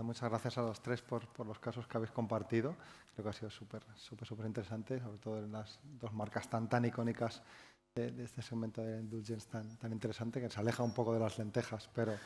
muchas gracias a los tres por los casos que habéis compartido. Creo que ha sido súper interesante, sobre todo en las dos marcas tan icónicas de este segmento de Indulgence tan interesante, que se aleja un poco de las lentejas, pero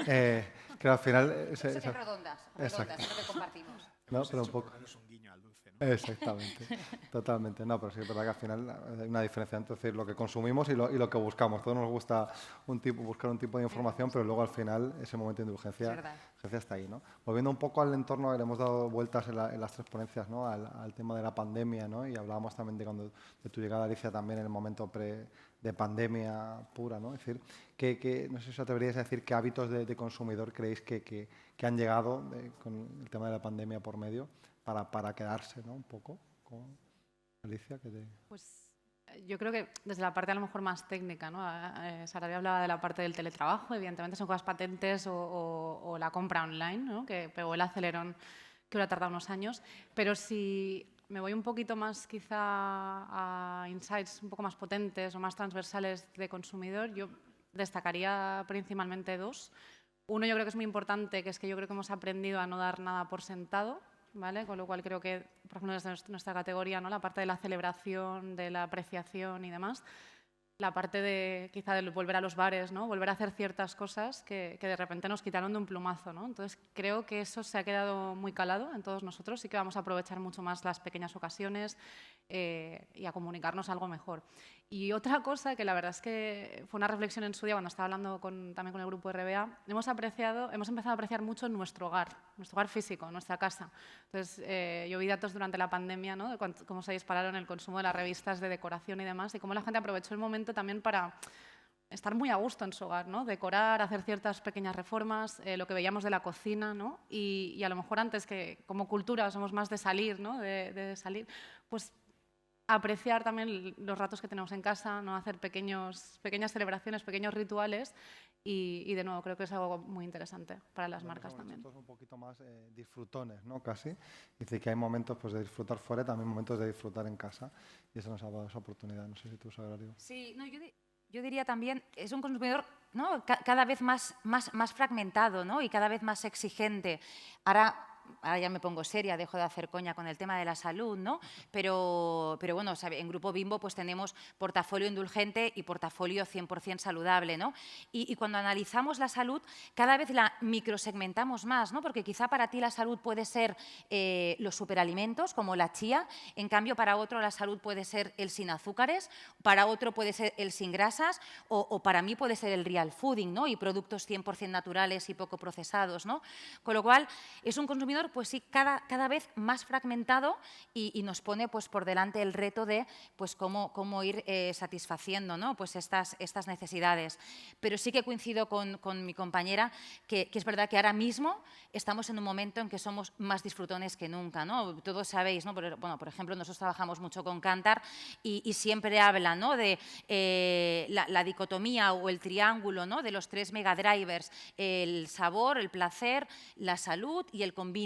que al final... Son redondas, es lo que compartimos. No, pero un poco... un guiño al dulce, ¿no? Exactamente, totalmente. No, pero sí es verdad que al final hay una diferencia entre lo que consumimos y lo que buscamos. Todos nos gusta buscar un tipo de información, pero luego al final ese momento de indulgencia está ahí, ¿no? Volviendo un poco al entorno, le hemos dado vueltas en las tres ponencias, ¿no? Al tema de la pandemia, ¿no? Y hablábamos también de tu llegada, Alicia, también en el momento de pandemia pura, ¿no? Es decir, no sé si os atreveríais a decir qué hábitos de consumidor creéis que han llegado con el tema de la pandemia por medio para quedarse, ¿no? Un poco. Alicia, Pues yo creo que desde la parte a lo mejor más técnica, ¿no? Sarabia hablaba de la parte del teletrabajo, evidentemente son cosas patentes o la compra online, ¿no? Que pegó el acelerón que hubiera tardado unos años, pero si me voy un poquito más quizá a insights un poco más potentes o más transversales de consumidor, yo destacaría principalmente dos. Uno yo creo que es muy importante, que es que yo creo que hemos aprendido a no dar nada por sentado, ¿vale? Con lo cual creo que, por ejemplo, desde nuestra categoría, ¿no? La parte de la celebración, de la apreciación y demás, la parte de quizá de volver a los bares, ¿no? Volver a hacer ciertas cosas que de repente nos quitaron de un plumazo, ¿no? Entonces creo que eso se ha quedado muy calado en todos nosotros y que vamos a aprovechar mucho más las pequeñas ocasiones y a comunicarnos algo mejor. Y otra cosa que la verdad es que fue una reflexión en su día cuando estaba hablando también con el grupo RBA, hemos empezado a apreciar mucho nuestro hogar físico, nuestra casa. Entonces, yo vi datos durante la pandemia, ¿no? De cómo se dispararon el consumo de las revistas de decoración y demás, y cómo la gente aprovechó el momento también para estar muy a gusto en su hogar, ¿no? Decorar, hacer ciertas pequeñas reformas, lo que veíamos de la cocina, ¿no? Y a lo mejor antes que como cultura somos más de salir, ¿no? De salir, pues apreciar también los ratos que tenemos en casa, ¿no? Hacer pequeñas celebraciones, pequeños rituales y de nuevo creo que es algo muy interesante para las marcas también. Todos un poquito más disfrutones, ¿no? Casi. Dice que hay momentos pues, de disfrutar fuera y también momentos de disfrutar en casa y eso nos ha dado esa oportunidad. No sé si tú, Sagrario. Sí, no, yo diría también, es un consumidor, ¿no? Cada vez más fragmentado, ¿no? Y cada vez más exigente. Ahora ya me pongo seria, dejo de hacer coña con el tema de la salud, ¿no? Pero bueno, en Grupo Bimbo pues tenemos portafolio indulgente y portafolio 100% saludable, ¿no? Y cuando analizamos la salud, cada vez la microsegmentamos más, ¿no? Porque quizá para ti la salud puede ser los superalimentos, como la chía, en cambio para otro la salud puede ser el sin azúcares, para otro puede ser el sin grasas o para mí puede ser el real fooding, ¿no? Y productos 100% naturales y poco procesados, ¿no? Con lo cual, es un consumidor pues sí, cada vez más fragmentado y nos pone pues, por delante el reto de pues, cómo ir satisfaciendo, ¿no? Pues estas necesidades. Pero sí que coincido con mi compañera que es verdad que ahora mismo estamos en un momento en que somos más disfrutones que nunca, ¿no? Todos sabéis, ¿no? Bueno, por ejemplo, nosotros trabajamos mucho con Kantar y siempre hablan, ¿no? De la dicotomía o el triángulo, ¿no? De los 3 megadrivers, el sabor, el placer, la salud y el convenience.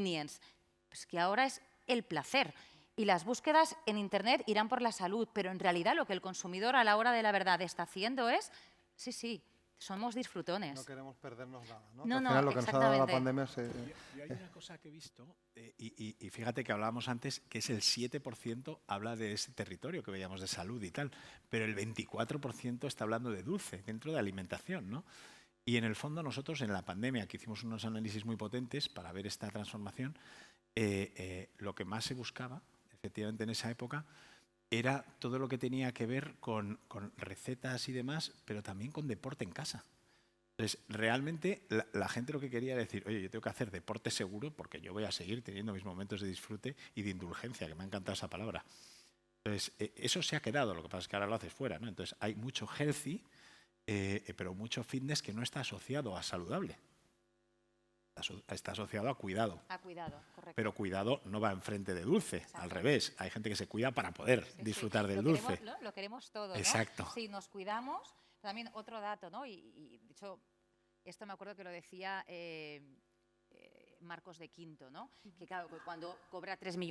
Pues que ahora es el placer. Y las búsquedas en Internet irán por la salud, pero en realidad lo que el consumidor a la hora de la verdad está haciendo es, sí, somos disfrutones. No queremos perdernos nada, ¿no? No, al final lo que nos ha dado la pandemia es... Yo hay una cosa que he visto, y fíjate que hablábamos antes, que es el 7% habla de ese territorio que veíamos de salud y tal, pero el 24% está hablando de dulce, dentro de alimentación, ¿no? Y en el fondo nosotros en la pandemia, que hicimos unos análisis muy potentes para ver esta transformación, lo que más se buscaba, efectivamente en esa época, era todo lo que tenía que ver con recetas y demás, pero también con deporte en casa. Entonces, realmente la gente lo que quería era decir, oye, yo tengo que hacer deporte seguro porque yo voy a seguir teniendo mis momentos de disfrute y de indulgencia, que me ha encantado esa palabra. Entonces, eso se ha quedado, lo que pasa es que ahora lo haces fuera, ¿no? Entonces, hay mucho healthy, pero mucho fitness que no está asociado a saludable. Está asociado a cuidado. A cuidado, correcto. Pero cuidado no va enfrente de dulce, exacto. Al revés. Hay gente que se cuida para poder disfrutar del dulce. Lo queremos todo, ¿no? Exacto. Sí, nos cuidamos. También otro dato, ¿no? Y de hecho, esto me acuerdo que lo decía Marcos de Quinto, ¿no? Que claro, cuando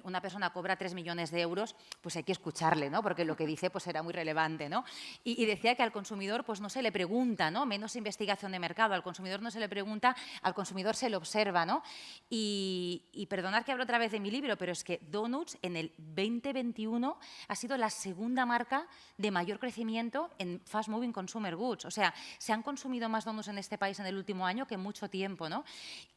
una persona cobra 3 millones de euros, pues hay que escucharle, ¿no? Porque lo que dice pues era muy relevante, ¿no? Y decía que al consumidor pues no se le pregunta, ¿no? Menos investigación de mercado, al consumidor no se le pregunta, al consumidor se le observa, ¿no? Y perdonad que hablo otra vez de mi libro, pero es que Donuts en el 2021 ha sido la segunda marca de mayor crecimiento en Fast Moving Consumer Goods. O sea, se han consumido más donuts en este país en el último año que en mucho tiempo, ¿no?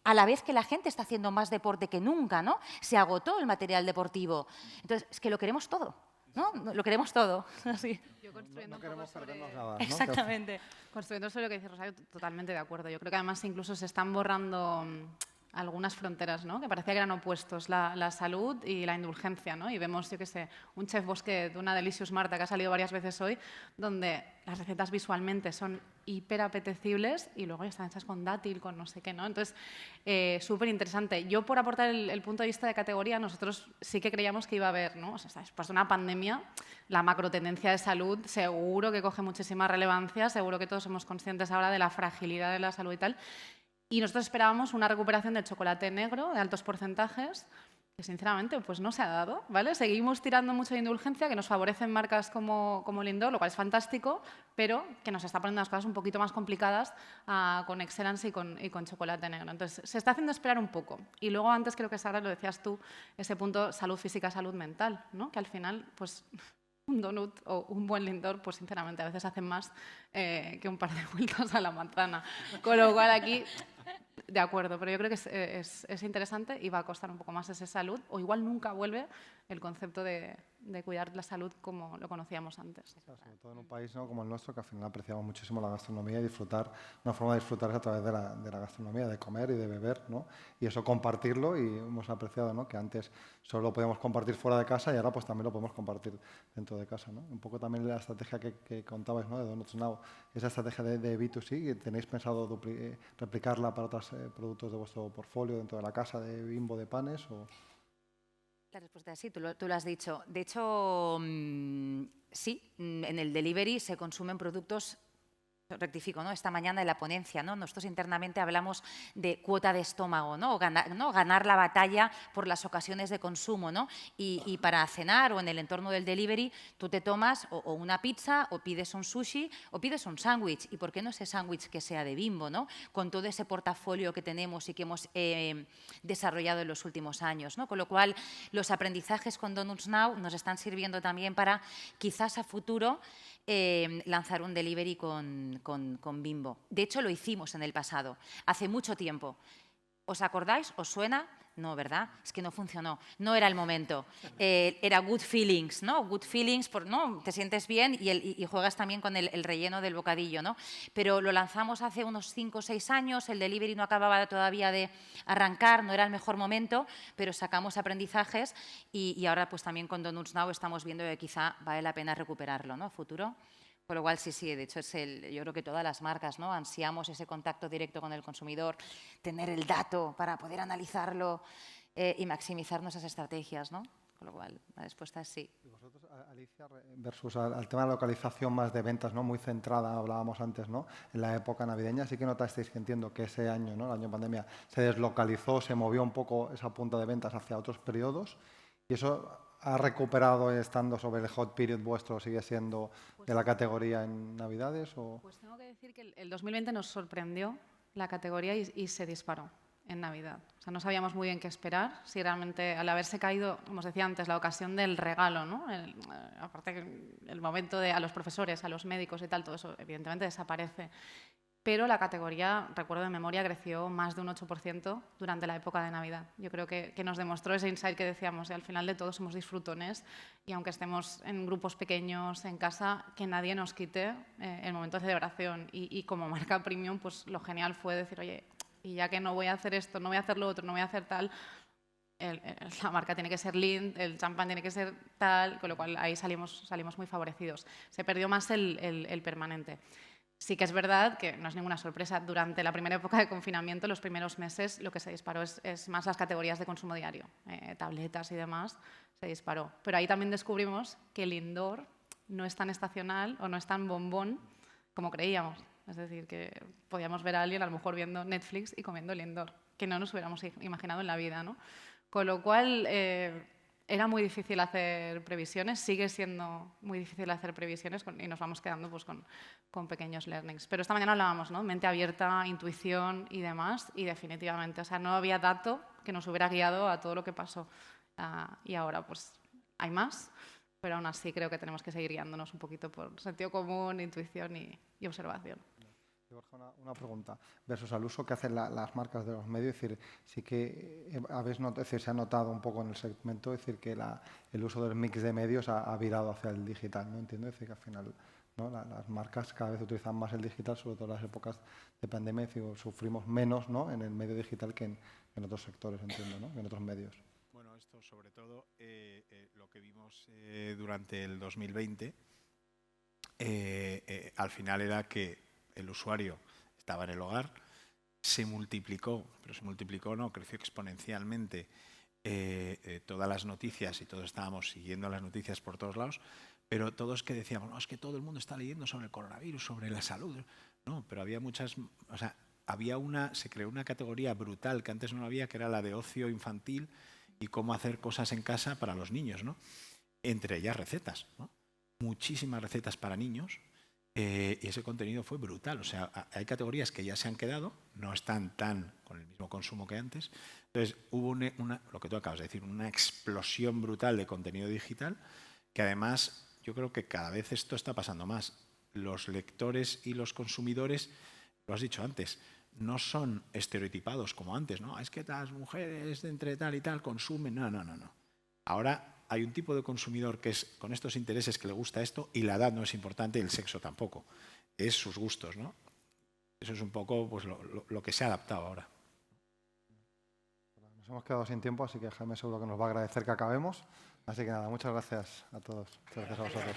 A la vez que la gente está haciendo más deporte que nunca, ¿no? Se agotó el material deportivo. Entonces, es que lo queremos todo, ¿no? Lo queremos todo. Así. Yo construyendo No queremos perdernos nada, ¿no? Exactamente. Construyendo sobre lo que dice Rosario, totalmente de acuerdo. Yo creo que además incluso se están borrando algunas fronteras, ¿no? Que parecía que eran opuestos, la salud y la indulgencia, ¿no? Y vemos, yo qué sé, un chef Bosquet, una Delicious Marta que ha salido varias veces hoy, donde las recetas visualmente son hiper apetecibles y luego ya están hechas con dátil, con no sé qué, ¿no? Entonces, súper interesante. Yo, por aportar el punto de vista de categoría, nosotros sí que creíamos que iba a haber, ¿no? O sea, después de una pandemia, la macrotendencia de salud seguro que coge muchísima relevancia, seguro que todos somos conscientes ahora de la fragilidad de la salud y tal. Y nosotros esperábamos una recuperación del chocolate negro de altos porcentajes, que sinceramente pues no se ha dado, ¿vale? Seguimos tirando mucho de indulgencia, que nos favorecen marcas como Lindor, lo cual es fantástico, pero que nos está poniendo las cosas un poquito más complicadas con Excellence y con chocolate negro. Entonces, se está haciendo esperar un poco. Y luego antes creo que, Sara, lo decías tú, ese punto salud física, salud mental, ¿no? Que al final, pues un donut o un buen Lindor, pues sinceramente a veces hacen más que un par de vueltas a la manzana. Con lo cual aquí, de acuerdo, pero yo creo que es interesante y va a costar un poco más esa salud, o igual nunca vuelve el concepto de cuidar la salud como lo conocíamos antes. Claro, sobre todo en un país, ¿no?, como el nuestro, que al final apreciamos muchísimo la gastronomía y disfrutar, una forma de disfrutar es a través de la gastronomía, de comer y de beber, ¿no? Y eso compartirlo, y hemos apreciado, ¿no?, que antes solo lo podíamos compartir fuera de casa y ahora pues también lo podemos compartir dentro de casa, ¿no? Un poco también la estrategia que contabais, ¿no?, de Donuts Now, esa estrategia de B2C, ¿tenéis pensado replicarla para otros productos de vuestro portfolio dentro de la casa, de Bimbo, de panes? O... La respuesta es sí, tú lo has dicho. De hecho, sí, en el delivery se consumen productos, rectifico, ¿no? Esta mañana en la ponencia, ¿no? Nosotros internamente hablamos de cuota de estómago, ¿no? Ganar la batalla por las ocasiones de consumo, ¿no? Y para cenar o en el entorno del delivery, tú te tomas o una pizza, o pides un sushi, o pides un sándwich. ¿Y por qué no ese sándwich que sea de Bimbo, ¿no? Con todo ese portafolio que tenemos y que hemos desarrollado en los últimos años, ¿no? Con lo cual, los aprendizajes con Donuts Now nos están sirviendo también para, quizás a futuro, lanzar un delivery con Bimbo. De hecho, lo hicimos en el pasado, hace mucho tiempo. ¿Os acordáis? ¿Os suena? No, ¿verdad? Es que no funcionó. No era el momento. Era good feelings, ¿no? Good feelings, ¿no? Te sientes bien y juegas también con el relleno del bocadillo, ¿no? Pero lo lanzamos hace unos 5 o 6 años, el delivery no acababa todavía de arrancar, no era el mejor momento, pero sacamos aprendizajes y ahora pues también con Donuts Now estamos viendo que quizá vale la pena recuperarlo, ¿no? A futuro. Con lo cual, sí, de hecho, yo creo que todas las marcas, ¿no?, ansiamos ese contacto directo con el consumidor, tener el dato para poder analizarlo y maximizar nuestras estrategias, ¿no? Con lo cual, la respuesta es sí. Y vosotros, Alicia, versus al tema de localización más de ventas, ¿no?, muy centrada, hablábamos antes, ¿no?, en la época navideña, sí que notasteis, que entiendo que ese año, ¿no?, el año pandemia, se deslocalizó, se movió un poco esa punta de ventas hacia otros periodos, y eso ha recuperado estando sobre el hot period vuestro, sigue siendo de la categoría en Navidades. ¿O? Pues tengo que decir que el 2020 nos sorprendió la categoría y se disparó en Navidad. O sea, no sabíamos muy bien qué esperar, si realmente al haberse caído, como os decía antes, la ocasión del regalo, ¿no? Aparte el momento a los profesores, a los médicos y tal, todo eso evidentemente desaparece. Pero la categoría, recuerdo de memoria, creció más de un 8% durante la época de Navidad. Yo creo que nos demostró ese insight que decíamos, al final de todo somos disfrutones y aunque estemos en grupos pequeños, en casa, que nadie nos quite el momento de celebración. Y como marca premium, pues lo genial fue decir, oye, y ya que no voy a hacer esto, no voy a hacer lo otro, no voy a hacer tal, la marca tiene que ser Lindt, el champán tiene que ser tal, con lo cual ahí salimos muy favorecidos. Se perdió más el permanente. Sí que es verdad que no es ninguna sorpresa. Durante la primera época de confinamiento, los primeros meses, lo que se disparó es más las categorías de consumo diario, tabletas y demás, se disparó. Pero ahí también descubrimos que el indoor no es tan estacional o no es tan bombón como creíamos. Es decir, que podíamos ver a alguien a lo mejor viendo Netflix y comiendo el indoor, que no nos hubiéramos imaginado en la vida, ¿no? Con lo cual, era muy difícil hacer previsiones, sigue siendo muy difícil hacer previsiones y nos vamos quedando pues, con pequeños learnings. Pero esta mañana hablábamos, ¿no? Mente abierta, intuición y demás, y definitivamente, o sea, no había dato que nos hubiera guiado a todo lo que pasó. Y ahora, pues, hay más, pero aún así creo que tenemos que seguir guiándonos un poquito por sentido común, intuición y observación. Borja, una pregunta versus al uso que hacen las marcas de los medios, es decir, sí que se ha notado un poco en el segmento, es decir, que el uso del mix de medios ha virado hacia el digital, ¿no? Entiendo, es decir, que al final, ¿no? Las marcas cada vez utilizan más el digital, sobre todo en las épocas de pandemia, es decir, sufrimos menos, ¿no? En el medio digital que en otros sectores, entiendo, ¿no? Que en otros medios. Bueno, esto sobre todo lo que vimos durante el 2020, al final era que el usuario estaba en el hogar, se multiplicó, pero se multiplicó no, creció exponencialmente todas las noticias y todos estábamos siguiendo las noticias por todos lados, pero todos que decíamos, no, es que todo el mundo está leyendo sobre el coronavirus, sobre la salud. No, pero había muchas, o sea, se creó una categoría brutal que antes no había, que era la de ocio infantil y cómo hacer cosas en casa para los niños, ¿no? Entre ellas recetas, ¿no? Muchísimas recetas para niños. Y ese contenido fue brutal. O sea, hay categorías que ya se han quedado, no están tan con el mismo consumo que antes. Entonces, hubo lo que tú acabas de decir, una explosión brutal de contenido digital, que además yo creo que cada vez esto está pasando más. Los lectores y los consumidores, lo has dicho antes, no son estereotipados como antes, ¿no? Es que las mujeres de entre tal y tal consumen. No. Ahora hay un tipo de consumidor que es con estos intereses que le gusta esto y la edad no es importante y el sexo tampoco. Es sus gustos, ¿no? Eso es un poco pues, lo que se ha adaptado ahora. Nos hemos quedado sin tiempo, así que Jaime seguro que nos va a agradecer que acabemos. Así que nada, muchas gracias a todos. Muchas gracias a vosotros.